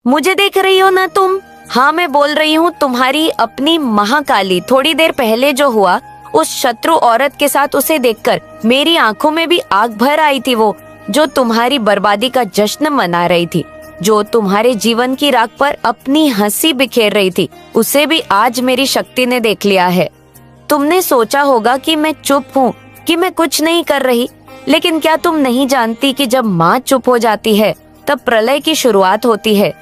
मुझे देख रही हो ना तुम? हाँ, मैं बोल रही हूँ, तुम्हारी अपनी महाकाली। थोड़ी देर पहले जो हुआ उस शत्रु औरत के साथ, उसे देखकर मेरी आंखों में भी आग भर आई थी। वो जो तुम्हारी बर्बादी का जश्न मना रही थी, जो तुम्हारे जीवन की राख पर अपनी हंसी बिखेर रही थी, उसे भी आज मेरी शक्ति ने देख लिया है। तुमने सोचा होगा कि मैं चुप हूँ, कि मैं कुछ नहीं कर रही, लेकिन क्या तुम नहीं जानती कि जब माँ चुप हो जाती है तब प्रलय की शुरुआत होती है।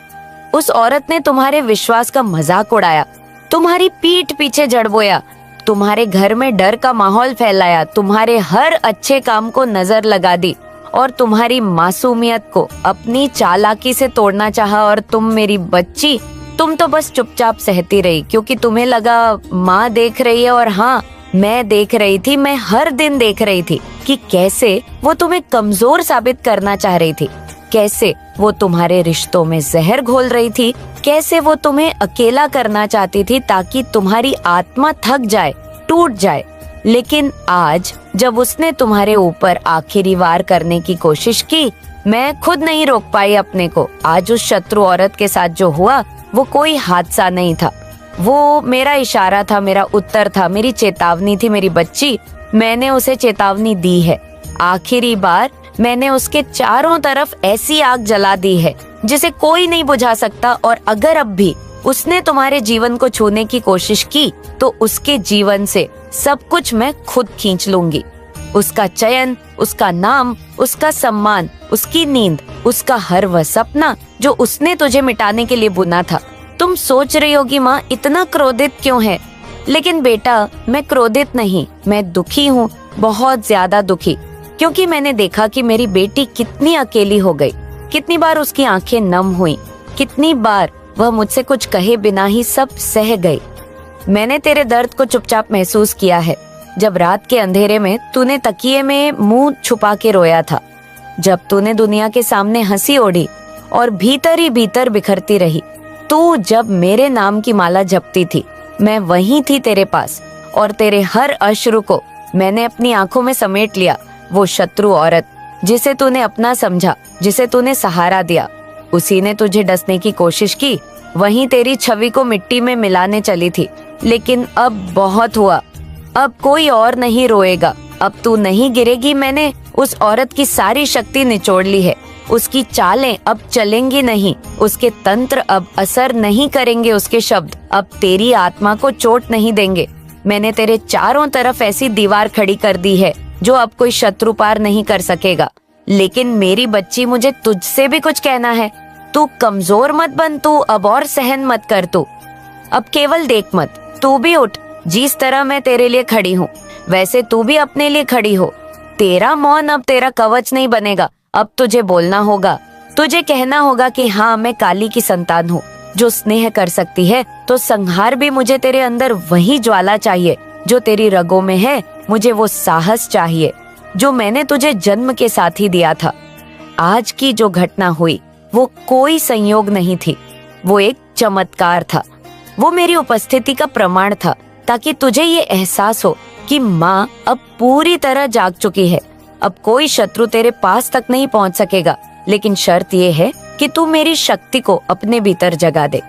उस औरत ने तुम्हारे विश्वास का मजाक उड़ाया, तुम्हारी पीठ पीछे जड़ बोया, तुम्हारे घर में डर का माहौल फैलाया, तुम्हारे हर अच्छे काम को नजर लगा दी और तुम्हारी मासूमियत को अपनी चालाकी से तोड़ना चाहा। और तुम मेरी बच्ची, तुम तो बस चुपचाप सहती रही, क्योंकि तुम्हें लगा माँ देख रही है। और हाँ, मैं देख रही थी, मैं हर दिन देख रही थी कि कैसे वो तुम्हें कमजोर साबित करना चाह रही थी, कैसे वो तुम्हारे रिश्तों में जहर घोल रही थी, कैसे वो तुम्हें अकेला करना चाहती थी ताकि तुम्हारी आत्मा थक जाए, टूट जाए। लेकिन आज जब उसने तुम्हारे ऊपर आखिरी वार करने की कोशिश की, मैं खुद नहीं रोक पाई अपने को। आज उस शत्रु औरत के साथ जो हुआ वो कोई हादसा नहीं था, वो मेरा इशारा था, मेरा उत्तर था, मेरी चेतावनी थी। मेरी बच्ची, मैंने उसे चेतावनी दी है। आखिरी बार मैंने उसके चारों तरफ ऐसी आग जला दी है जिसे कोई नहीं बुझा सकता। और अगर अब भी उसने तुम्हारे जीवन को छूने की कोशिश की तो उसके जीवन से सब कुछ मैं खुद खींच लूंगी। उसका चयन, उसका नाम, उसका सम्मान, उसकी नींद, उसका हर वह सपना जो उसने तुझे मिटाने के लिए बुना था। तुम सोच रही होगी माँ इतना क्रोधित क्यों है? लेकिन बेटा, मैं क्रोधित नहीं, मैं दुखी हूँ, बहुत ज्यादा दुखी, क्योंकि मैंने देखा कि मेरी बेटी कितनी अकेली हो गई। कितनी बार उसकी आंखें नम हुई, कितनी बार वह मुझसे कुछ कहे बिना ही सब सह गई। मैंने तेरे दर्द को चुपचाप महसूस किया है, जब रात के अंधेरे में तूने तकिए में मुंह छुपा के रोया था, जब तूने दुनिया के सामने हंसी ओढ़ी और भीतर ही भीतर बिखरती रही। तू जब मेरे नाम की माला जपती थी, मैं वहीं थी तेरे पास, और तेरे हर अश्रु को मैंने अपनी आंखों में समेट लिया। वो शत्रु औरत जिसे तूने अपना समझा, जिसे तूने सहारा दिया, उसी ने तुझे डसने की कोशिश की, वहीं तेरी छवि को मिट्टी में मिलाने चली थी। लेकिन अब बहुत हुआ, अब कोई और नहीं रोएगा, अब तू नहीं गिरेगी। मैंने उस औरत की सारी शक्ति निचोड़ ली है, उसकी चालें अब चलेंगी नहीं, उसके तंत्र अब असर नहीं करेंगे, उसके शब्द अब तेरी आत्मा को चोट नहीं देंगे। मैंने तेरे चारों तरफ ऐसी दीवार खड़ी कर दी है जो अब कोई शत्रु पार नहीं कर सकेगा। लेकिन मेरी बच्ची, मुझे तुझसे भी कुछ कहना है। तू कमजोर मत बन, तू अब और सहन मत कर, तू अब केवल देख मत, तू भी उठ। जिस तरह मैं तेरे लिए खड़ी हूँ वैसे तू भी अपने लिए खड़ी हो। तेरा मौन अब तेरा कवच नहीं बनेगा, अब तुझे बोलना होगा, तुझे कहना होगा कि हाँ, मैं काली की संतान हूँ जो स्नेह कर सकती है, तो संहार भी मुझे तेरे अंदर वही ज्वाला चाहिए जो तेरी रगों में है। मुझे वो साहस चाहिए जो मैंने तुझे जन्म के साथ ही दिया था। आज की जो घटना हुई वो कोई संयोग नहीं थी, वो एक चमत्कार था, वो मेरी उपस्थिति का प्रमाण था, ताकि तुझे ये एहसास हो कि माँ अब पूरी तरह जाग चुकी है। अब कोई शत्रु तेरे पास तक नहीं पहुँच सकेगा, लेकिन शर्त ये है कि तू मेरी शक्ति को अपने भीतर जगा दे।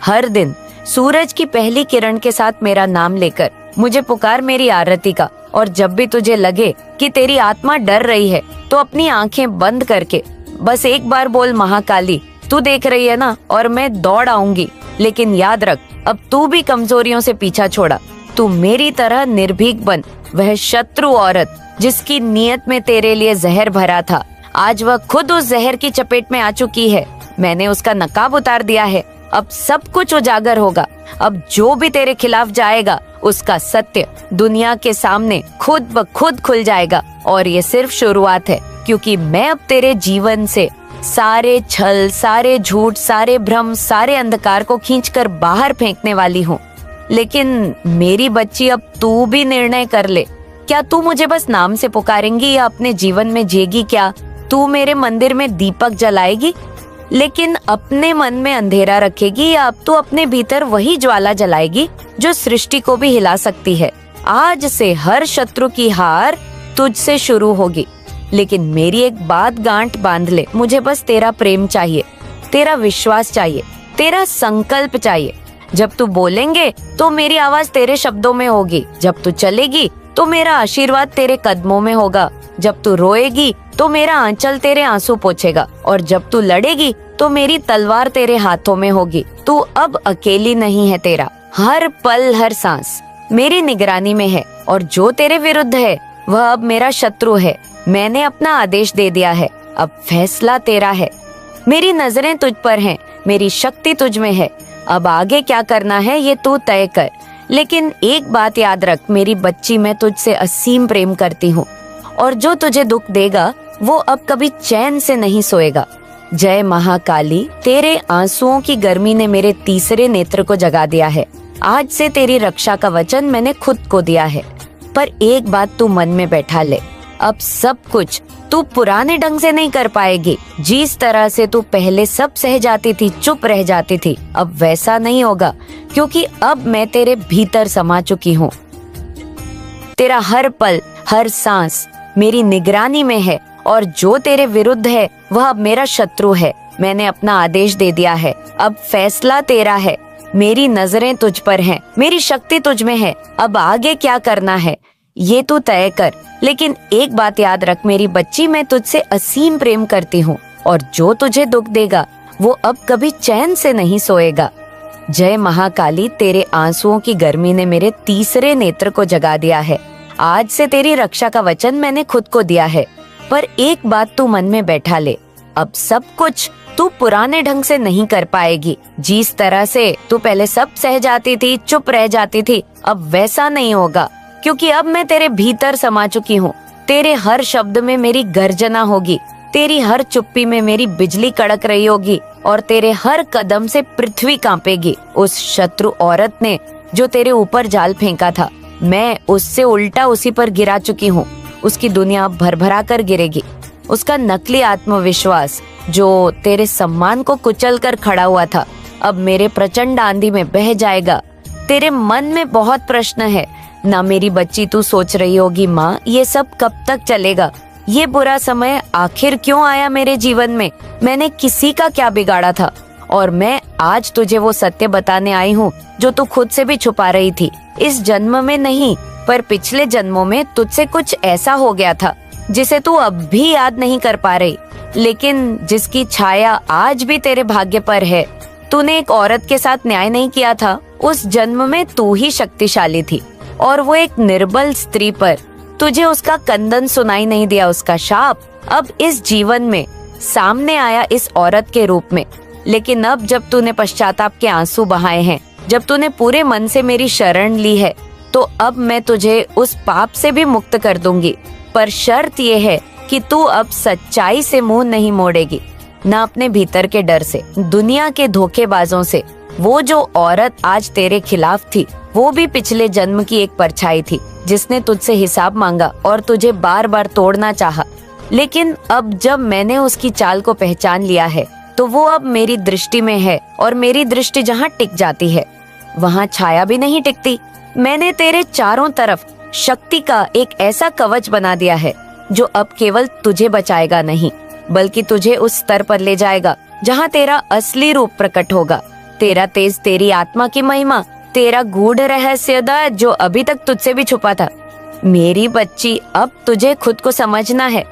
हर दिन सूरज की पहली किरण के साथ मेरा नाम लेकर मुझे पुकार मेरी आरती का। और जब भी तुझे लगे कि तेरी आत्मा डर रही है तो अपनी आंखें बंद करके बस एक बार बोल, महाकाली तू देख रही है ना, और मैं दौड़ आऊंगी। लेकिन याद रख, अब तू भी कमजोरियों से पीछा छोड़ा, तू मेरी तरह निर्भीक बन। वह शत्रु औरत जिसकी नीयत में तेरे लिए जहर भरा था, आज वह खुद उस जहर की चपेट में आ चुकी है। मैंने उसका नकाब उतार दिया है, अब सब कुछ उजागर होगा। अब जो भी तेरे खिलाफ जाएगा उसका सत्य दुनिया के सामने खुद ब खुद खुल जाएगा। और ये सिर्फ शुरुआत है, क्योंकि मैं अब तेरे जीवन से सारे छल, सारे झूठ, सारे भ्रम, सारे अंधकार को खींचकर बाहर फेंकने वाली हूँ। लेकिन मेरी बच्ची, अब तू भी निर्णय कर ले, क्या तू मुझे बस नाम से पुकारेंगी या अपने जीवन में जिएगी? क्या तू मेरे मंदिर में दीपक जलाएगी लेकिन अपने मन में अंधेरा रखेगी, या अब तू अपने भीतर वही ज्वाला जलाएगी जो सृष्टि को भी हिला सकती है? आज से हर शत्रु की हार तुझसे शुरू होगी। लेकिन मेरी एक बात गांठ बांध ले, मुझे बस तेरा प्रेम चाहिए, तेरा विश्वास चाहिए, तेरा संकल्प चाहिए। जब तू बोलेंगे तो मेरी आवाज तेरे शब्दों में होगी, जब तू चलेगी तो मेरा आशीर्वाद तेरे कदमों में होगा, जब तू रोएगी तो मेरा आंचल तेरे आंसू पोंछेगा, और जब तू लड़ेगी तो मेरी तलवार तेरे हाथों में होगी। तू अब अकेली नहीं है, तेरा हर पल हर सांस मेरी निगरानी में है, और जो तेरे विरुद्ध है वह अब मेरा शत्रु है। मैंने अपना आदेश दे दिया है, अब फैसला तेरा है। मेरी नजरें तुझ पर हैं, मेरी शक्ति तुझ में है। अब आगे क्या करना है ये तू तय कर, लेकिन एक बात याद रख मेरी बच्ची, मैं तुझसे असीम प्रेम करती हूँ, और जो तुझे दुख देगा वो अब कभी चैन से नहीं सोएगा। जय महाकाली, तेरे आंसुओं की गर्मी ने मेरे तीसरे नेत्र को जगा दिया है। आज से तेरी रक्षा का वचन मैंने खुद को दिया है। पर एक बात तू मन में बैठा ले, अब सब कुछ तू पुराने ढंग से नहीं कर पाएगी। जिस तरह से तू पहले सब सह जाती थी, चुप रह जाती थी, अब वैसा नहीं होगा, क्योंकि अब मैं तेरे भीतर समा चुकी हूँ। तेरा हर पल हर सांस मेरी निगरानी में है, और जो तेरे विरुद्ध है वह अब मेरा शत्रु है। मैंने अपना आदेश दे दिया है, अब फैसला तेरा है। मेरी नजरें तुझ पर हैं, मेरी शक्ति तुझ में है। अब आगे क्या करना है ये तू तय कर, लेकिन एक बात याद रख मेरी बच्ची, मैं तुझसे असीम प्रेम करती हूँ, और जो तुझे दुख देगा वो अब कभी चैन से नहीं सोएगा। जय महाकाली, तेरे आंसुओं की गर्मी ने मेरे तीसरे नेत्र को जगा दिया है। आज से तेरी रक्षा का वचन मैंने खुद को दिया है। पर एक बात तू मन में बैठा ले, अब सब कुछ तू पुराने ढंग से नहीं कर पाएगी। जिस तरह से तू पहले सब सह जाती थी, चुप रह जाती थी, अब वैसा नहीं होगा, क्योंकि अब मैं तेरे भीतर समा चुकी हूँ। तेरे हर शब्द में मेरी गर्जना होगी, तेरी हर चुप्पी में मेरी बिजली कड़क रही होगी, और तेरे हर कदम से पृथ्वी कांपेगी। उस शत्रु औरत ने जो तेरे ऊपर जाल फेंका था, मैं उससे उल्टा उसी पर गिरा चुकी हूँ। उसकी दुनिया भरभरा कर गिरेगी। उसका नकली आत्मविश्वास जो तेरे सम्मान को कुचल कर खड़ा हुआ था, अब मेरे प्रचंड आंधी में बह जाएगा। तेरे मन में बहुत प्रश्न है ना मेरी बच्ची, तू सोच रही होगी माँ ये सब कब तक चलेगा, ये बुरा समय आखिर क्यों आया मेरे जीवन में, मैंने किसी का क्या बिगाड़ा था। और मैं आज तुझे वो सत्य बताने आई हूँ जो तू खुद से भी छुपा रही थी। इस जन्म में नहीं, पर पिछले जन्मों में तुझसे कुछ ऐसा हो गया था जिसे तू अब भी याद नहीं कर पा रही, लेकिन जिसकी छाया आज भी तेरे भाग्य पर है। तूने एक औरत के साथ न्याय नहीं किया था, उस जन्म में तू ही शक्तिशाली थी, और वो एक निर्बल स्त्री पर तुझे उसका कंदन सुनाई नहीं दिया। उसका शाप अब इस जीवन में सामने आया इस औरत के रूप में। लेकिन अब जब तूने पश्चाताप के आंसू बहाए हैं, जब तूने पूरे मन से मेरी शरण ली है, तो अब मैं तुझे उस पाप से भी मुक्त कर दूंगी। पर शर्त ये है कि तू अब सच्चाई से मुंह नहीं मोड़ेगी, ना अपने भीतर के डर से, दुनिया के धोखेबाजों से। वो जो औरत आज तेरे खिलाफ थी, वो भी पिछले जन्म की एक परछाई थी जिसने तुझसे हिसाब मांगा और तुझे बार बार तोड़ना चाहा। लेकिन अब जब मैंने उसकी चाल को पहचान लिया है, तो वो अब मेरी दृष्टि में है, और मेरी दृष्टि जहाँ टिक जाती है वहाँ छाया भी नहीं टिकती। मैंने तेरे चारों तरफ शक्ति का एक ऐसा कवच बना दिया है जो अब केवल तुझे बचाएगा नहीं, बल्कि तुझे उस स्तर पर ले जाएगा जहाँ तेरा असली रूप प्रकट होगा। तेरा तेज, तेरी आत्मा की महिमा, तेरा गूढ़ रहस्य जो अभी तक तुझसे भी छुपा था। मेरी बच्ची, अब तुझे खुद को समझना है।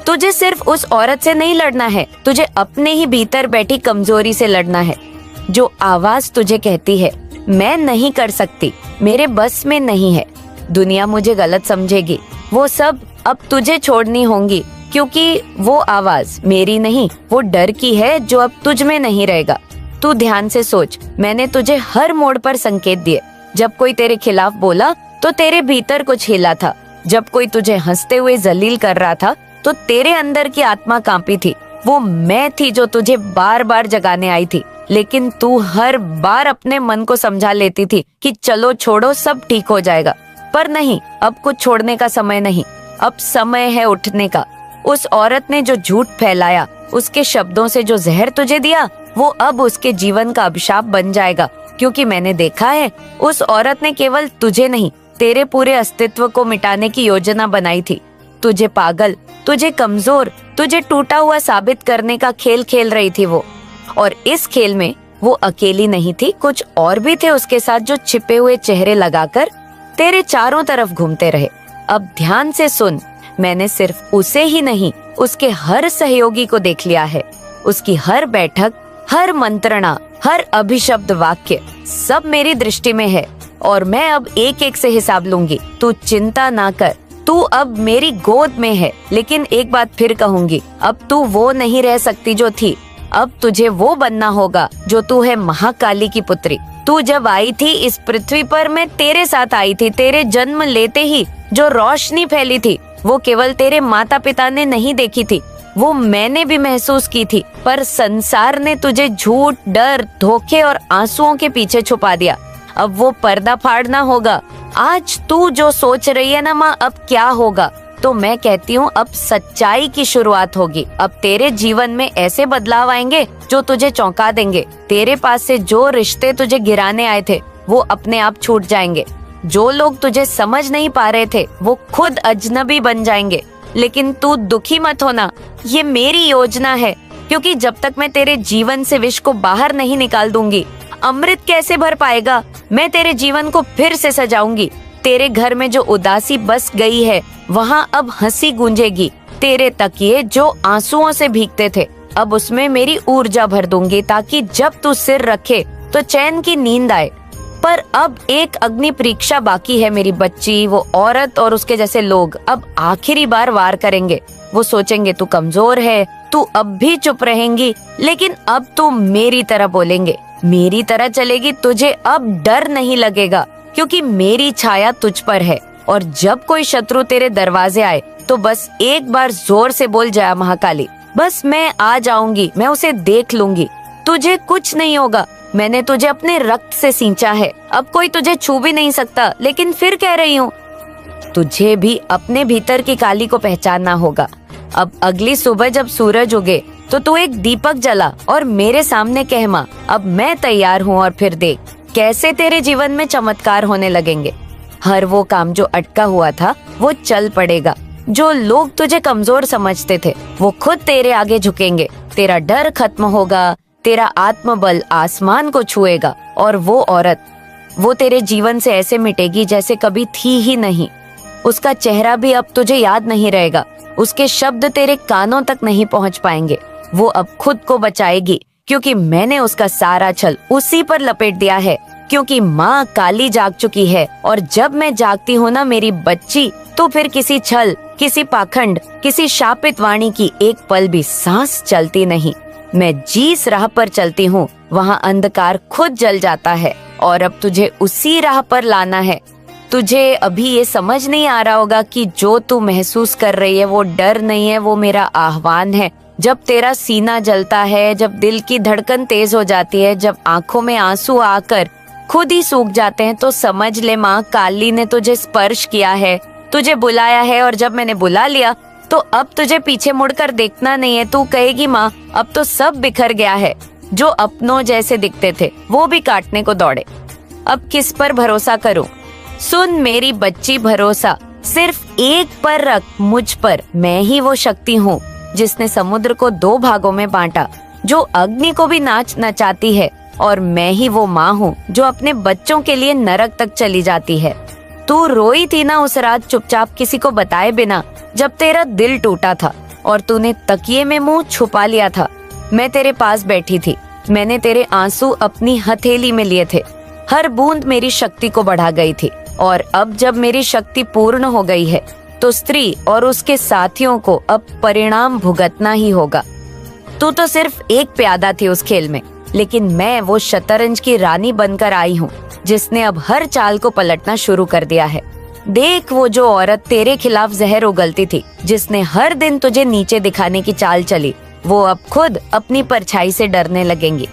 तुझे सिर्फ उस औरत से नहीं लड़ना है, तुझे अपने ही भीतर बैठी कमजोरी से लड़ना है। जो आवाज तुझे कहती है मैं नहीं कर सकती, मेरे बस में नहीं है, दुनिया मुझे गलत समझेगी, वो सब अब तुझे छोड़नी होंगी, क्योंकि वो आवाज मेरी नहीं, वो डर की है जो अब तुझ में नहीं रहेगा। तू ध्यान से सोच, मैंने तुझे हर मोड़ पर संकेत दिए। जब कोई तेरे खिलाफ बोला तो तेरे भीतर कुछ हिला था। जब कोई तुझे हंसते हुए जलील कर रहा था तो तेरे अंदर की आत्मा कांपी थी। वो मैं थी जो तुझे बार बार जगाने आई थी, लेकिन तू हर बार अपने मन को समझा लेती थी कि चलो छोड़ो, सब ठीक हो जाएगा। पर नहीं, अब कुछ छोड़ने का समय नहीं, अब समय है उठने का। उस औरत ने जो झूठ फैलाया, उसके शब्दों से जो जहर तुझे दिया, वो अब उसके जीवन का अभिशाप बन जाएगा। क्योंकि मैंने देखा है, उस औरत ने केवल तुझे नहीं, तेरे पूरे अस्तित्व को मिटाने की योजना बनाई थी। तुझे पागल, तुझे कमजोर, तुझे टूटा हुआ साबित करने का खेल खेल रही थी वो। और इस खेल में वो अकेली नहीं थी, कुछ और भी थे उसके साथ जो छिपे हुए चेहरे लगाकर तेरे चारों तरफ घूमते रहे। अब ध्यान से सुन, मैंने सिर्फ उसे ही नहीं, उसके हर सहयोगी को देख लिया है। उसकी हर बैठक, हर मंत्रणा, हर अभिशब्द वाक्य सब मेरी दृष्टि में है और मैं अब एक एक से हिसाब लूंगी। तू चिंता ना कर, तू अब मेरी गोद में है। लेकिन एक बात फिर कहूंगी, अब तू वो नहीं रह सकती जो थी। अब तुझे वो बनना होगा जो तू है, महाकाली की पुत्री। तू जब आई थी इस पृथ्वी पर, मैं तेरे साथ आई थी। तेरे जन्म लेते ही जो रोशनी फैली थी वो केवल तेरे माता पिता ने नहीं देखी थी, वो मैंने भी महसूस की थी। पर संसार ने तुझे झूठ, डर, धोखे और आंसुओं के पीछे छुपा दिया। अब वो पर्दा फाड़ना होगा। आज तू जो सोच रही है ना माँ, अब क्या होगा, तो मैं कहती हूँ अब सच्चाई की शुरुआत होगी। अब तेरे जीवन में ऐसे बदलाव आएंगे जो तुझे चौंका देंगे। तेरे पास से जो रिश्ते तुझे गिराने आए थे वो अपने आप छूट जाएंगे। जो लोग तुझे समझ नहीं पा रहे थे वो खुद अजनबी बन जाएंगे। लेकिन तू दुखी मत होना, ये मेरी योजना है, क्योंकि जब तक मैं तेरे जीवन से विष को बाहर नहीं निकाल दूंगी, अमृत कैसे भर पाएगा। मैं तेरे जीवन को फिर से सजाऊंगी। तेरे घर में जो उदासी बस गई है वहाँ अब हंसी गूंजेगी। तेरे तकिए जो आंसुओं से भीगते थे अब उसमें मेरी ऊर्जा भर दूंगी, ताकि जब तू सिर रखे तो चैन की नींद आए। पर अब एक अग्नि परीक्षा बाकी है मेरी बच्ची। वो औरत और उसके जैसे लोग अब आखिरी बार वार करेंगे। वो सोचेंगे तू कमजोर है, तू अब भी चुप रहेंगी, लेकिन अब तू मेरी तरह बोलेंगे, मेरी तरह चलेगी। तुझे अब डर नहीं लगेगा, क्योंकि मेरी छाया तुझ पर है। और जब कोई शत्रु तेरे दरवाजे आए तो बस एक बार जोर से बोल, जय महाकाली। बस मैं आ जाऊंगी, मैं उसे देख लूंगी। तुझे कुछ नहीं होगा, मैंने तुझे अपने रक्त से सींचा है। अब कोई तुझे छू भी नहीं सकता। लेकिन फिर कह रही हूँ, तुझे भी अपने भीतर की काली को पहचानना होगा। अब अगली सुबह जब सूरज उगे तो तू एक दीपक जला और मेरे सामने कह, माँ अब मैं तैयार हूँ। और फिर देख कैसे तेरे जीवन में चमत्कार होने लगेंगे। हर वो काम जो अटका हुआ था वो चल पड़ेगा। जो लोग तुझे कमजोर समझते थे वो खुद तेरे आगे झुकेंगे। तेरा डर खत्म होगा, तेरा आत्मबल आसमान को छुएगा। और वो औरत, वो तेरे जीवन से ऐसे मिटेगी जैसे कभी थी ही नहीं। उसका चेहरा भी अब तुझे याद नहीं रहेगा, उसके शब्द तेरे कानों तक नहीं पहुंच पाएंगे। वो अब खुद को बचाएगी, क्योंकि मैंने उसका सारा छल उसी पर लपेट दिया है। क्योंकि माँ काली जाग चुकी है, और जब मैं जागती हूँ ना मेरी बच्ची, तो फिर किसी छल, किसी पाखंड, किसी शापित वाणी की एक पल भी सांस चलती नहीं। मैं जिस राह पर चलती हूँ वहाँ अंधकार खुद जल जाता है। और अब तुझे उसी राह पर लाना है। तुझे अभी ये समझ नहीं आ रहा होगा कि जो तू महसूस कर रही है वो डर नहीं है, वो मेरा आह्वान है। जब तेरा सीना जलता है, जब दिल की धड़कन तेज हो जाती है, जब आंखों में आंसू आकर खुद ही सूख जाते हैं, तो समझ ले माँ काली ने तुझे स्पर्श किया है, तुझे बुलाया है। और जब मैंने बुला लिया तो अब तुझे पीछे मुड़कर देखना नहीं है। तू कहेगी, माँ अब तो सब बिखर गया है। जो अपनों जैसे दिखते थे वो भी काटने को दौड़े। अब किस पर भरोसा करूं? सुन मेरी बच्ची, भरोसा सिर्फ एक पर रख, मुझ पर। मैं ही वो शक्ति हूँ जिसने समुद्र को 2 भागों में बांटा, जो अग्नि को भी नाच नचाती है। और मैं ही वो माँ हूँ जो अपने बच्चों के लिए नरक तक चली जाती है। तू रोई थी ना उस रात, चुपचाप किसी को बताए बिना, जब तेरा दिल टूटा था और तूने तकिए में मुंह छुपा लिया था। मैं तेरे पास बैठी थी, मैंने तेरे आंसू अपनी हथेली में लिए थे। हर बूंद मेरी शक्ति को बढ़ा गई थी। और अब जब मेरी शक्ति पूर्ण हो गई है तो स्त्री और उसके साथियों को अब परिणाम भुगतना ही होगा। तू तो सिर्फ एक प्यादा थी उस खेल में, लेकिन मैं वो शतरंज की रानी बनकर आई हूँ जिसने अब हर चाल को पलटना शुरू कर दिया है। देख वो जो औरत तेरे खिलाफ जहर उगलती थी, जिसने हर दिन तुझे नीचे दिखाने की चाल चली, वो अब खुद अपनी परछाई से डरने लगेंगी।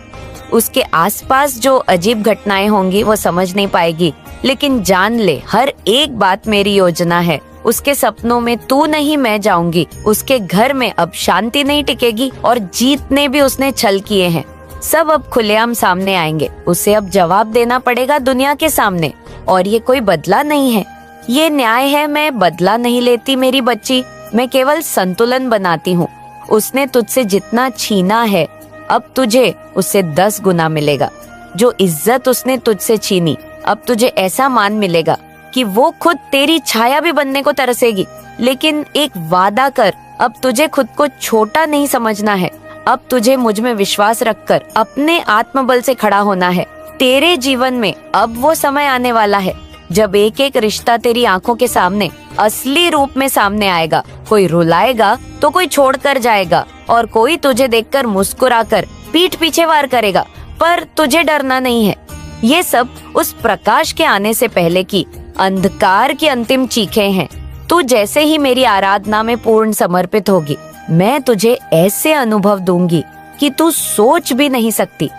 उसके आसपास जो अजीब घटनाएं होंगी वो समझ नहीं पाएगी, लेकिन जान ले हर एक बात मेरी योजना है। उसके सपनों में तू नहीं मैं जाऊंगी। उसके घर में अब शांति नहीं टिकेगी और जीतने भी उसने छल किए हैं, सब अब खुलेआम सामने आएंगे। उसे अब जवाब देना पड़ेगा दुनिया के सामने। और ये कोई बदला नहीं है, ये न्याय है। मैं बदला नहीं लेती मेरी बच्ची, मैं केवल संतुलन बनाती हूँ। उसने तुझसे जितना छीना है अब तुझे उससे 10 गुना मिलेगा। जो इज्जत उसने तुझसे छीनी, अब तुझे ऐसा मान मिलेगा कि वो खुद तेरी छाया भी बनने को तरसेगी। लेकिन एक वादा कर, अब तुझे खुद को छोटा नहीं समझना है। अब तुझे मुझ में विश्वास रखकर अपने आत्मबल से खड़ा होना है। तेरे जीवन में अब वो समय आने वाला है जब एक एक रिश्ता तेरी आंखों के सामने असली रूप में सामने आएगा। कोई रुलाएगा तो कोई छोड़कर जाएगा, और कोई तुझे देखकर मुस्कुराकर पीठ पीछे वार करेगा, पर तुझे डरना नहीं है। ये सब उस प्रकाश के आने से पहले की अंधकार की अंतिम चीखें हैं। तू जैसे ही मेरी आराधना में पूर्ण समर्पित होगी, मैं तुझे ऐसे अनुभव दूंगी कि तू सोच भी नहीं सकती।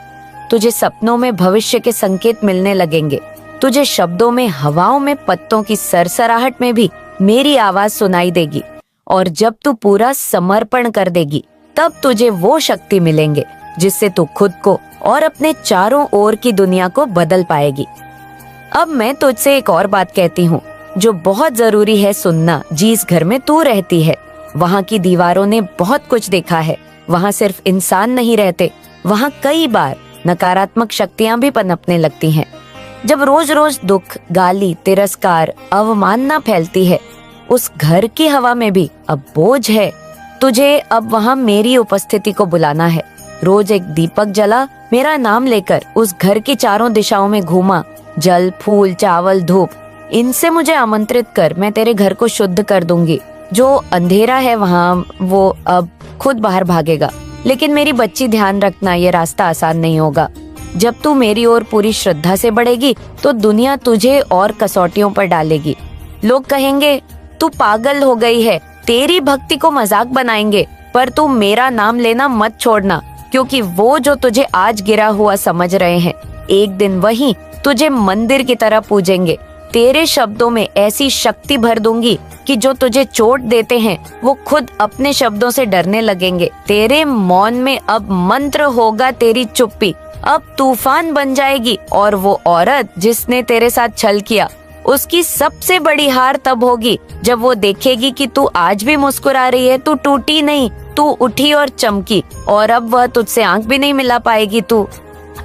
तुझे सपनों में भविष्य के संकेत मिलने लगेंगे। तुझे शब्दों में, हवाओं में, पत्तों की सरसराहट में भी मेरी आवाज सुनाई देगी। और जब तू पूरा समर्पण कर देगी, तब तुझे वो शक्ति मिलेंगे जिससे तू खुद को और अपने चारों ओर की दुनिया को बदल पाएगी। अब मैं तुझसे एक और बात कहती हूँ जो बहुत जरूरी है सुनना। जिस घर में तू रहती है, वहाँ की दीवारों ने बहुत कुछ देखा है। वहाँ सिर्फ इंसान नहीं रहते, वहाँ कई बार नकारात्मक शक्तियाँ भी पनपने लगती हैं। जब रोज रोज दुख, गाली, तिरस्कार, अवमानना फैलती है, उस घर की हवा में भी अब बोझ है। तुझे अब वहाँ मेरी उपस्थिति को बुलाना है। रोज एक दीपक जला, मेरा नाम लेकर उस घर की चारों दिशाओं में घूमा। जल, फूल, चावल, धूप, इनसे मुझे आमंत्रित कर, मैं तेरे घर को शुद्ध कर दूंगी। जो अंधेरा है वहाँ, वो अब खुद बाहर भागेगा। लेकिन मेरी बच्ची, ध्यान रखना, ये रास्ता आसान नहीं होगा। जब तू मेरी ओर पूरी श्रद्धा से बढ़ेगी तो दुनिया तुझे और कसौटियों पर डालेगी। लोग कहेंगे तू पागल हो गई है, तेरी भक्ति को मजाक बनाएंगे, पर तू मेरा नाम लेना मत छोड़ना, क्योंकि वो जो तुझे आज गिरा हुआ समझ रहे हैं, एक दिन वही तुझे मंदिर की तरह पूजेंगे। तेरे शब्दों में ऐसी शक्ति भर दूंगी कि जो तुझे चोट देते हैं वो खुद अपने शब्दों से डरने लगेंगे। तेरे मौन में अब मंत्र होगा तेरी चुप्पी, अब तूफान बन जाएगी। और वो औरत जिसने तेरे साथ छल किया, उसकी सबसे बड़ी हार तब होगी जब वो देखेगी कि तू आज भी मुस्कुरा रही है। तू टूटी नहीं, तू उठी और चमकी। और अब वह तुझसे आंख भी नहीं मिला पाएगी। तू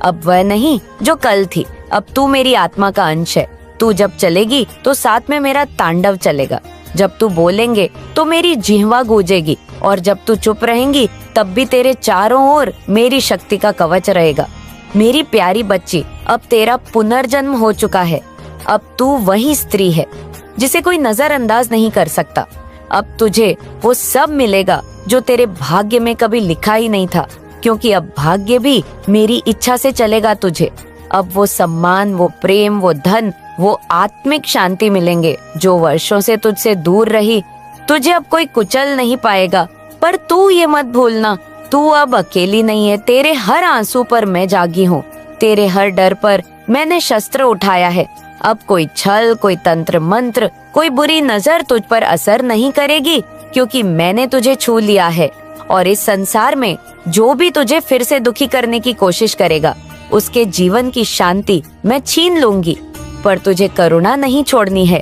अब वह नहीं जो कल थी, अब तू मेरी आत्मा का अंश है। तू जब चलेगी तो साथ में मेरा तांडव चलेगा। जब तू बोलेंगे तो मेरी जिह्वा गूंजेगी, और जब तू चुप रहेंगी तब भी तेरे चारों ओर मेरी शक्ति का कवच रहेगा। मेरी प्यारी बच्ची, अब तेरा पुनर्जन्म हो चुका है। अब तू वही स्त्री है जिसे कोई नजरअंदाज नहीं कर सकता। अब तुझे वो सब मिलेगा जो तेरे भाग्य में कभी लिखा ही नहीं था, क्योंकि अब भाग्य भी मेरी इच्छा से चलेगा तुझे। अब वो सम्मान, वो प्रेम, वो धन, वो आत्मिक शांति मिलेंगे जो वर्षों से तुझसे दूर रही। तुझे अब कोई कुचल नहीं पाएगा। पर तू ये मत भूलना, तू अब अकेली नहीं है। तेरे हर आंसू पर मैं जागी हूँ, तेरे हर डर पर मैंने शस्त्र उठाया है। अब कोई छल, कोई तंत्र मंत्र, कोई बुरी नजर तुझ पर असर नहीं करेगी, क्योंकि मैंने तुझे छू लिया है। और इस संसार में जो भी तुझे फिर से दुखी करने की कोशिश करेगा, उसके जीवन की शांति मैं छीन लूंगी। पर तुझे करुणा नहीं छोड़नी है।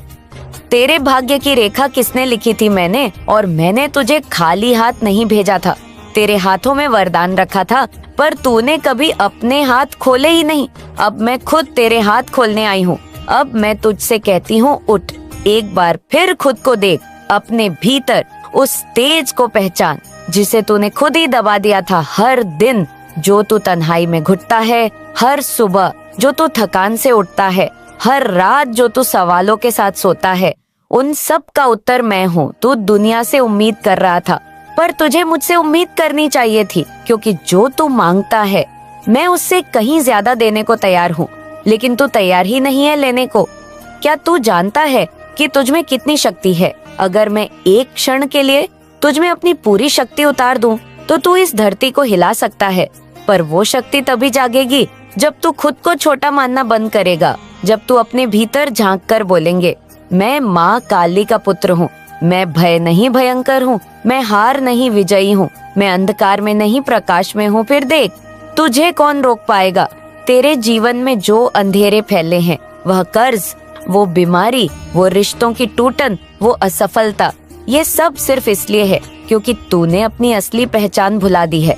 तेरे भाग्य की रेखा किसने लिखी थी? मैंने। और मैंने तुझे खाली हाथ नहीं भेजा था। तेरे हाथों में वरदान रखा था, पर तूने कभी अपने हाथ खोले ही नहीं। अब मैं खुद तेरे हाथ खोलने आई हूँ। अब मैं तुझसे कहती हूँ, उठ, एक बार फिर खुद को देख, अपने भीतर उस तेज को पहचान जिसे तूने खुद ही दबा दिया था। हर दिन जो तू तन्हाई में घुटता है, हर सुबह जो तू थकान से उठता है, हर रात जो तू सवालों के साथ सोता है, उन सब का उत्तर मैं हूँ। तू दुनिया से उम्मीद कर रहा था, पर तुझे मुझसे उम्मीद करनी चाहिए थी, क्योंकि जो तू मांगता है मैं उससे कहीं ज्यादा देने को तैयार हूँ। लेकिन तू तैयार ही नहीं है लेने को। क्या तू जानता है कि तुझ में कितनी शक्ति है? अगर मैं एक क्षण के लिए तुझ में अपनी पूरी शक्ति उतार दूं, तो तू इस धरती को हिला सकता है। पर वो शक्ति तभी जागेगी जब तू खुद को छोटा मानना बंद करेगा, जब तू अपने भीतर झांक कर बोलेंगे, मैं माँ काली का पुत्र हूँ, मैं भय नहीं भयंकर हूँ, मैं हार नहीं विजयी हूँ, मैं अंधकार में नहीं प्रकाश में हूँ। फिर देख, तुझे कौन रोक पाएगा? तेरे जीवन में जो अंधेरे फैले हैं, वह कर्ज, वो बीमारी, वो रिश्तों की टूटन, वो असफलता, ये सब सिर्फ इसलिए है क्योंकि तूने अपनी असली पहचान भुला दी है।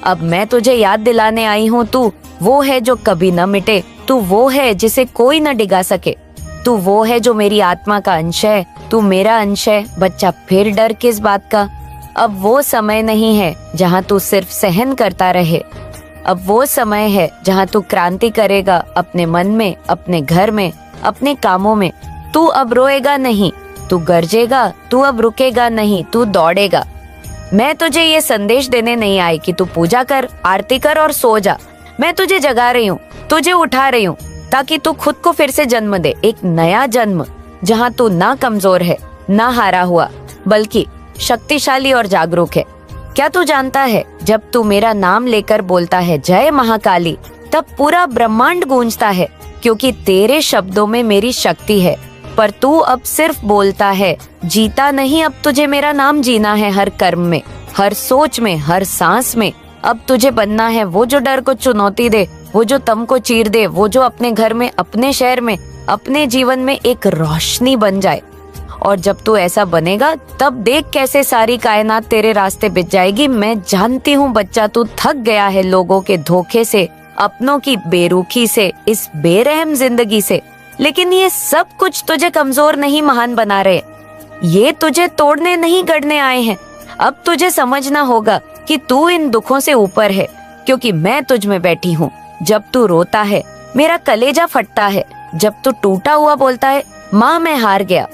अब मैं तुझे याद दिलाने आई हूँ, तू वो है जो कभी न मिटे, तू वो है जिसे कोई न डिगा सके, तू वो है जो मेरी आत्मा का अंश है, तू मेरा अंश है। बच्चा, फिर डर किस बात का? अब वो समय नहीं है जहाँ तू सिर्फ सहन करता रहे, अब वो समय है जहाँ तू क्रांति करेगा अपने मन में, अपने घर में, अपने कामों में। तू अब रोएगा नहीं, तू गरजेगा, तू अब रुकेगा नहीं, तू दौड़ेगा। मैं तुझे ये संदेश देने नहीं आई कि तू पूजा कर, आरती कर और सो जा। मैं तुझे जगा रही हूँ, तुझे उठा रही हूँ, ताकि तू खुद को फिर से जन्म दे, एक नया जन्म जहाँ तू ना कमजोर है, ना हारा हुआ, बल्कि शक्तिशाली और जागरूक है। क्या तू जानता है, जब तू मेरा नाम लेकर बोलता है जय महाकाली, तब पूरा ब्रह्मांड गूंजता है, क्योंकि तेरे शब्दों में मेरी शक्ति है। पर तू अब सिर्फ बोलता है, जीता नहीं। अब तुझे मेरा नाम जीना है, हर कर्म में, हर सोच में, हर सांस में। अब तुझे बनना है वो जो डर को चुनौती दे, वो जो तम को चीर दे, वो जो अपने घर में, अपने शहर में, अपने जीवन में एक रोशनी बन जाए। और जब तू ऐसा बनेगा, तब देख कैसे सारी कायनात तेरे रास्ते बिछ जाएगी। मैं जानती हूँ बच्चा, तू थक गया है लोगों के धोखे से, अपनों की बेरुखी से, इस बेरहम जिंदगी से। लेकिन ये सब कुछ तुझे कमजोर नहीं, महान बना रहे। ये तुझे तोड़ने नहीं, गढ़ने आए हैं। अब तुझे समझना होगा कि तू इन दुखों से ऊपर है, क्योंकि मैं तुझ में बैठी हूँ। जब तू रोता है, मेरा कलेजा फटता है। जब तू टूटा हुआ बोलता है, माँ मैं हार गया,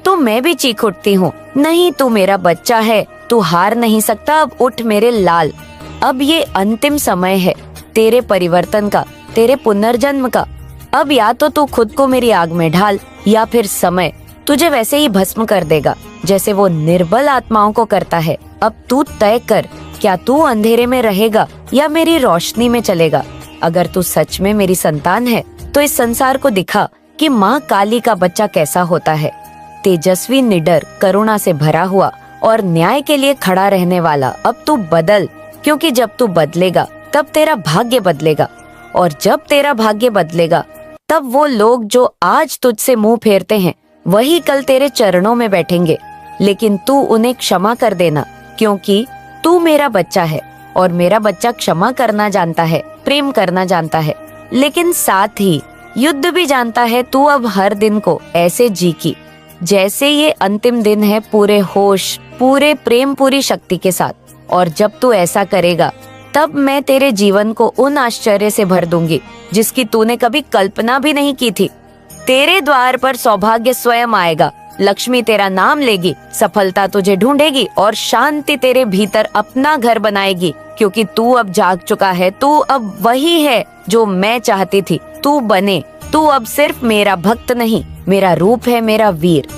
तो मैं भी चीख उठती हूँ, नहीं तू मेरा बच्चा है, तू हार नहीं सकता। अब उठ मेरे लाल, अब ये अंतिम समय है तेरे परिवर्तन का, तेरे पुनर्जन्म का। अब या तो तू खुद को मेरी आग में ढाल, या फिर समय तुझे वैसे ही भस्म कर देगा जैसे वो निर्बल आत्माओं को करता है। अब तू तय कर, क्या तू अंधेरे में रहेगा या मेरी रोशनी में चलेगा। अगर तू सच में मेरी संतान है, तो इस संसार को दिखा कि माँ काली का बच्चा कैसा होता है, तेजस्वी, निडर, करुणा से भरा हुआ और न्याय के लिए खड़ा रहने वाला। अब तू बदल, क्योंकि जब तू बदलेगा तब तेरा भाग्य बदलेगा, और जब तेरा भाग्य बदलेगा तब वो लोग जो आज तुझसे मुंह फेरते हैं, वही कल तेरे चरणों में बैठेंगे। लेकिन तू उन्हें क्षमा कर देना, क्योंकि तू मेरा बच्चा है, और मेरा बच्चा क्षमा करना जानता है, प्रेम करना जानता है, लेकिन साथ ही युद्ध भी जानता है। तू अब हर दिन को ऐसे जी की जैसे ये अंतिम दिन है, पूरे होश, पूरे प्रेम, पूरी शक्ति के साथ। और जब तू ऐसा करेगा, तब मैं तेरे जीवन को उन आश्चर्य से भर दूंगी जिसकी तूने कभी कल्पना भी नहीं की थी। तेरे द्वार पर सौभाग्य स्वयं आएगा, लक्ष्मी तेरा नाम लेगी, सफलता तुझे ढूंढेगी और शांति तेरे भीतर अपना घर बनाएगी, क्योंकि तू अब जाग चुका है। तू अब वही है जो मैं चाहती थी तू बने। तू अब सिर्फ मेरा भक्त नहीं, मेरा रूप है, मेरा वीर।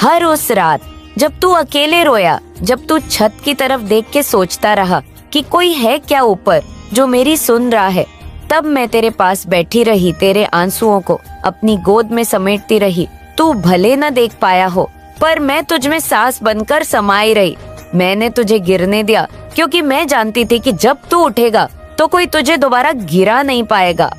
हर उस रात जब तू अकेले रोया, जब तू छत की तरफ देख के सोचता रहा कि कोई है क्या ऊपर जो मेरी सुन रहा है, तब मैं तेरे पास बैठी रही, तेरे आंसुओं को अपनी गोद में समेटती रही। तू भले न देख पाया हो, पर मैं तुझ में सांस बनकर समाई रही। मैंने तुझे गिरने दिया, क्योंकि मैं जानती थी कि जब तू उठेगा तो कोई तुझे दोबारा गिरा नहीं पाएगा।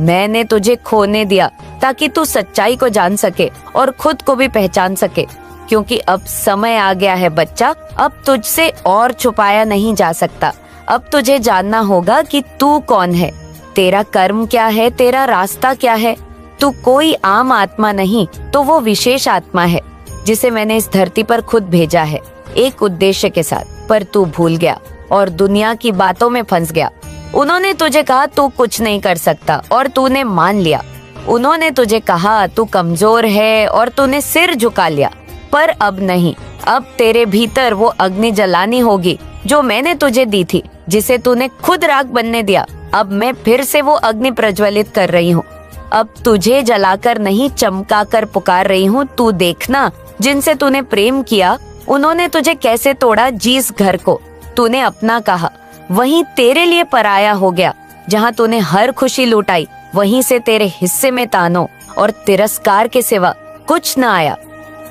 मैंने तुझे खोने दिया ताकि तू सच्चाई को जान सके और खुद को भी पहचान सके, क्योंकि अब समय आ गया है बच्चा। अब तुझसे और छुपाया नहीं जा सकता। अब तुझे जानना होगा कि तू कौन है, तेरा कर्म क्या है, तेरा रास्ता क्या है। तू कोई आम आत्मा नहीं, तो वो विशेष आत्मा है जिसे मैंने इस धरती पर खुद भेजा है, एक उद्देश्य के साथ। पर तू भूल गया और दुनिया की बातों में फंस गया। उन्होंने तुझे कहा तू कुछ नहीं कर सकता, और तूने मान लिया। उन्होंने तुझे कहा तू कमजोर है, और तूने सिर झुका लिया। पर अब नहीं, अब तेरे भीतर वो अग्नि जलानी होगी जो मैंने तुझे दी थी, जिसे तूने खुद राख बनने दिया। अब मैं फिर से वो अग्नि प्रज्वलित कर रही हूँ। अब तुझे जलाकर नहीं, चमकाकर पुकार रही हूँ। तू देखना, जिनसे तूने प्रेम किया उन्होंने तुझे कैसे तोड़ा। जिस घर को तूने अपना कहा, वहीं तेरे लिए पराया हो गया। जहाँ तूने हर खुशी लुटाई, वहीं से तेरे हिस्से में तानों और तिरस्कार के सिवा कुछ न आया।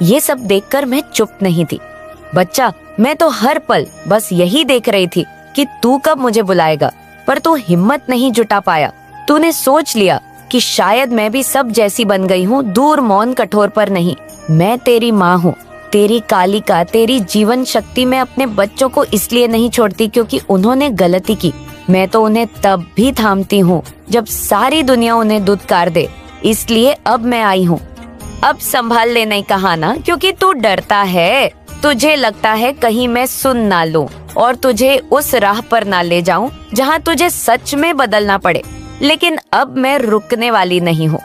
ये सब देखकर मैं चुप नहीं थी बच्चा। मैं तो हर पल बस यही देख रही थी कि तू कब मुझे बुलाएगा, पर तू हिम्मत नहीं जुटा पाया। तूने सोच लिया कि शायद मैं भी सब जैसी बन गई हूँ, दूर, मौन, कठोर। पर नहीं, मैं तेरी माँ हूँ, तेरी कालिका, तेरी जीवन शक्ति। मैं अपने बच्चों को इसलिए नहीं छोड़ती क्योंकि उन्होंने गलती की, मैं तो उन्हें तब भी थामती हूँ जब सारी दुनिया उन्हें दुत्कार दे। इसलिए अब मैं आई हूँ। अब संभाल ले नहीं कहा ना, क्योंकि तू डरता है। तुझे लगता है कहीं मैं सुन ना लूं और तुझे उस राह पर ना ले जाऊं जहां तुझे सच में बदलना पड़े। लेकिन अब मैं रुकने वाली नहीं हूँ।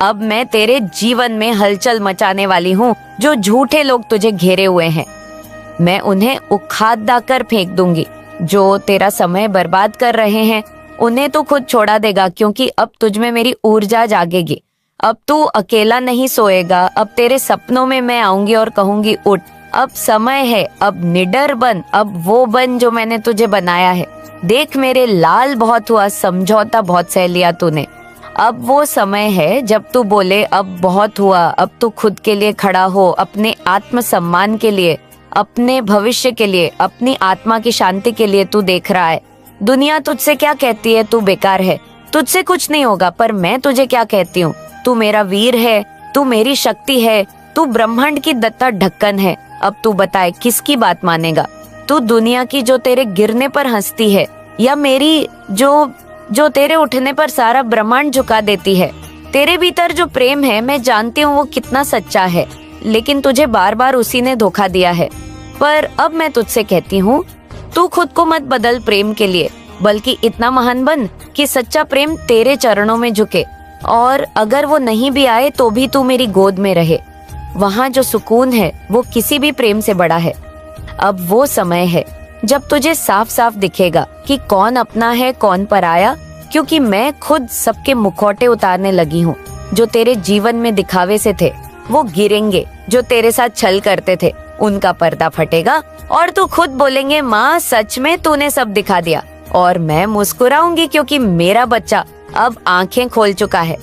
अब मैं तेरे जीवन में हलचल मचाने वाली हूँ। जो झूठे लोग तुझे घेरे हुए हैं, मैं उन्हें उखाड़ कर फेंक दूंगी। जो तेरा समय बर्बाद कर रहे हैं, उन्हें तो खुद छोड़ा देगा, क्योंकि अब तुझ में मेरी ऊर्जा जागेगी। अब तू अकेला नहीं सोएगा। अब तेरे सपनों में मैं आऊंगी और कहूंगी, उठ, अब समय है, अब निडर बन, अब वो बन जो मैंने तुझे बनाया है। देख मेरे लाल बहुत हुआ, समझौता बहुत सह लिया तूने। अब वो समय है जब तू बोले अब बहुत हुआ। अब तू खुद के लिए खड़ा हो, अपने आत्म सम्मान के लिए, अपने भविष्य के लिए, अपनी आत्मा की शांति के लिए तू देख रहा है। दुनिया तुझसे क्या कहती है? तू बेकार है, तुझसे कुछ नहीं होगा। पर मैं तुझे क्या कहती हूँ? तू मेरा वीर है, तू मेरी शक्ति है, तू ब्रह्मांड की दत्ता ढक्कन है। अब तू बताए किसकी बात मानेगा? तू दुनिया की जो तेरे गिरने पर हंसती है, या मेरी जो तेरे उठने पर सारा ब्रह्मांड झुका देती है? तेरे भीतर जो प्रेम है, मैं जानती हूँ वो कितना सच्चा है, लेकिन तुझे बार बार उसी ने धोखा दिया है। पर अब मैं तुझसे कहती हूँ, तू खुद को मत बदल प्रेम के लिए, बल्कि इतना महान बन कि सच्चा प्रेम तेरे चरणों में झुके। और अगर वो नहीं भी आए तो भी तू मेरी गोद में रहे। वहाँ जो सुकून है वो किसी भी प्रेम से बड़ा है। अब वो समय है जब तुझे साफ साफ दिखेगा कि कौन अपना है कौन पराया, क्योंकि मैं खुद सबके मुखौटे उतारने लगी हूँ। जो तेरे जीवन में दिखावे से थे वो गिरेंगे, जो तेरे साथ छल करते थे उनका पर्दा फटेगा और तू खुद बोलेंगे, माँ सच में तूने सब दिखा दिया। और मैं मुस्कुराऊंगी, क्योंकि मेरा बच्चा अब आंखें खोल चुका है।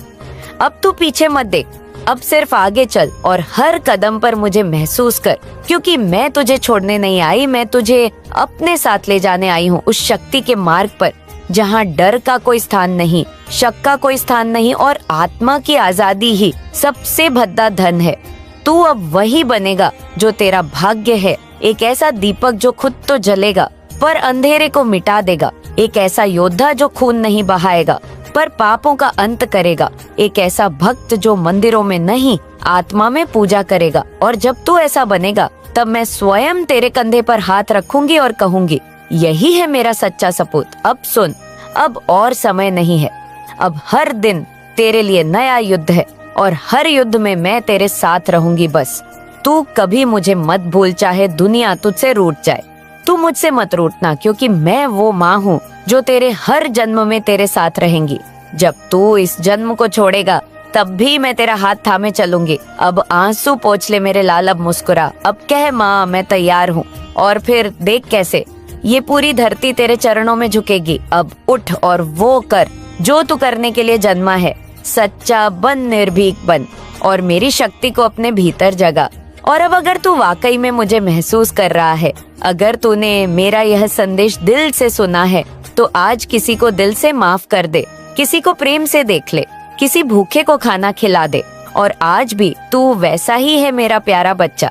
अब तू पीछे मत देख, अब सिर्फ आगे चल और हर कदम पर मुझे महसूस कर, क्योंकि मैं तुझे छोड़ने नहीं आई। मैं तुझे अपने साथ ले जाने आई हूँ, उस शक्ति के मार्ग पर जहाँ डर का कोई स्थान नहीं, शक का कोई स्थान नहीं, और आत्मा की आजादी ही सबसे भद्दा धन है। तू अब वही बनेगा जो तेरा भाग्य है। एक ऐसा दीपक जो खुद तो जलेगा पर अंधेरे को मिटा देगा। एक ऐसा योद्धा जो खून नहीं बहाएगा पर पापों का अंत करेगा। एक ऐसा भक्त जो मंदिरों में नहीं आत्मा में पूजा करेगा। और जब तू ऐसा बनेगा तब मैं स्वयं तेरे कंधे पर हाथ रखूंगी और कहूंगी, यही है मेरा सच्चा सपूत। अब सुन, अब और समय नहीं है। अब हर दिन तेरे लिए नया युद्ध है और हर युद्ध में मैं तेरे साथ रहूंगी। बस तू कभी मुझे मत भूल, चाहे दुनिया तुझसे रूठ जाए। तू मुझसे मत रूठना, क्योंकि मैं वो माँ हूँ जो तेरे हर जन्म में तेरे साथ रहेंगी। जब तू इस जन्म को छोड़ेगा तब भी मैं तेरा हाथ थामे चलूंगी। अब आंसू पोंछ ले मेरे लाल, अब मुस्कुरा, अब कह माँ मैं तैयार हूँ। और फिर देख कैसे ये पूरी धरती तेरे चरणों में झुकेगी। अब उठ और वो कर जो तू करने के लिए जन्मा है। सच्चा बन, निर्भीक बन और मेरी शक्ति को अपने भीतर जगा। और अब अगर तू वाकई में मुझे महसूस कर रहा है, अगर तूने मेरा यह संदेश दिल से सुना है, तो आज किसी को दिल से माफ कर दे, किसी को प्रेम से देख ले, किसी भूखे को खाना खिला दे। और आज भी तू वैसा ही है मेरा प्यारा बच्चा।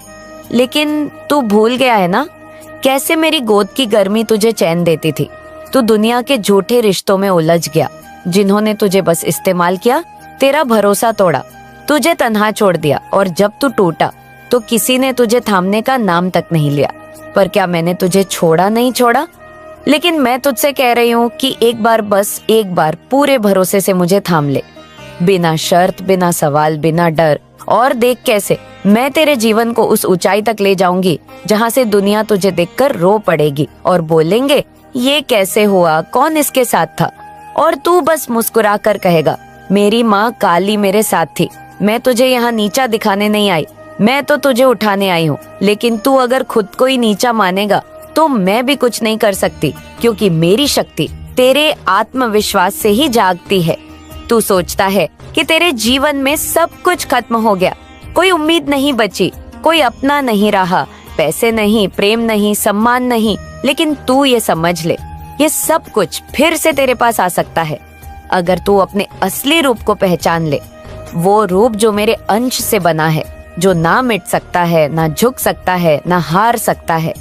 लेकिन तू भूल गया है ना कैसे मेरी गोद की गर्मी तुझे चैन देती थी। तू दुनिया के झूठे रिश्तों में उलझ गया, जिन्होंने तुझे बस इस्तेमाल किया, तेरा भरोसा तोड़ा, तुझे तन्हा छोड़ दिया। और जब तू टूटा तो किसी ने तुझे थामने का नाम तक नहीं लिया। पर क्या मैंने तुझे छोड़ा नहीं छोड़ा? लेकिन मैं तुझसे कह रही हूँ कि एक बार, बस एक बार पूरे भरोसे से मुझे थाम ले, बिना शर्त, बिना सवाल, बिना डर। और देख कैसे मैं तेरे जीवन को उस ऊंचाई तक ले जाऊंगी जहाँ से दुनिया तुझे देखकर रो पड़ेगी और बोलेंगे, ये कैसे हुआ, कौन इसके साथ था? और तू बस मुस्कुरा कर कहेगा, मेरी माँ काली मेरे साथ थी। मैं तुझे यहाँ नीचा दिखाने नहीं आई, मैं तो तुझे उठाने आई हूँ। लेकिन तू अगर खुद को ही नीचा मानेगा तो मैं भी कुछ नहीं कर सकती, क्योंकि मेरी शक्ति तेरे आत्मविश्वास से ही जागती है। तू सोचता है कि तेरे जीवन में सब कुछ खत्म हो गया, कोई उम्मीद नहीं बची, कोई अपना नहीं रहा, पैसे नहीं, प्रेम नहीं, सम्मान नहीं। लेकिन तू ये समझ ले, ये सब कुछ फिर से तेरे पास आ सकता है अगर तू अपने असली रूप को पहचान ले। वो रूप जो मेरे अंश से बना है, जो ना मिट सकता है, ना झुक सकता है, ना हार सकता है।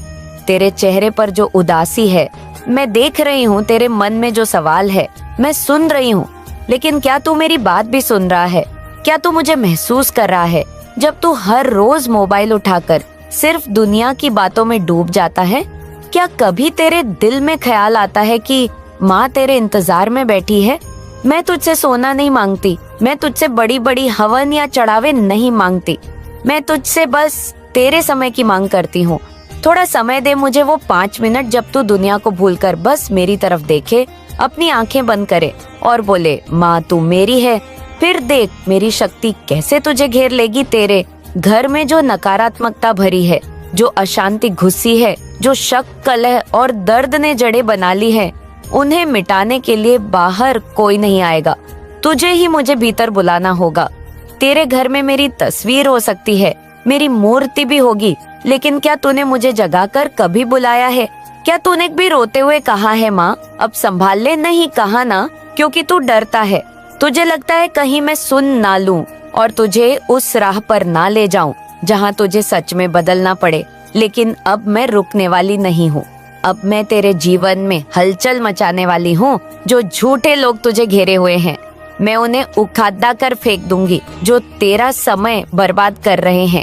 तेरे चेहरे पर जो उदासी है मैं देख रही हूँ तेरे मन में जो सवाल है, मैं सुन रही हूँ, लेकिन क्या तू मेरी बात भी सुन रहा है? क्या तू मुझे महसूस कर रहा है जब तू हर रोज मोबाइल उठाकर सिर्फ दुनिया की बातों में डूब जाता है? क्या कभी तेरे दिल में ख्याल आता है कि माँ तेरे इंतजार में बैठी है? मैं तुझसे सोना नहीं मांगती, मैं तुझसे बड़ी बड़ी हवन या चढ़ावे नहीं मांगती, मैं तुझसे बस तेरे समय की मांग करती हूँ। थोड़ा समय दे मुझे वो 5 मिनट जब तू दुनिया को भूलकर बस मेरी तरफ देखे, अपनी आंखें बंद करे और बोले, माँ तू मेरी है। फिर देख मेरी शक्ति कैसे तुझे घेर लेगी। तेरे घर में जो नकारात्मकता भरी है, जो अशांति घुसी है, जो शक, कलह और दर्द ने जड़ें बना ली है, उन्हें मिटाने के लिए बाहर कोई नहीं आएगा, तुझे ही मुझे भीतर बुलाना होगा। तेरे घर में मेरी तस्वीर हो सकती है, मेरी मूर्ति भी होगी, लेकिन क्या तूने मुझे जगाकर कभी बुलाया है? क्या तूने भी रोते हुए कहा है, माँ अब संभाल ले? नहीं कहा ना, क्योंकि तू डरता है। तुझे लगता है कहीं मैं सुन ना लूं और तुझे उस राह पर ना ले जाऊं जहां तुझे सच में बदलना पड़े। लेकिन अब मैं रुकने वाली नहीं हूँ। अब मैं तेरे जीवन में हलचल मचाने वाली हूँ। जो झूठे लोग तुझे घेरे हुए हैं, मैं उन्हें उखाड़ा कर फेंक दूंगी, जो तेरा समय बर्बाद कर रहे हैं।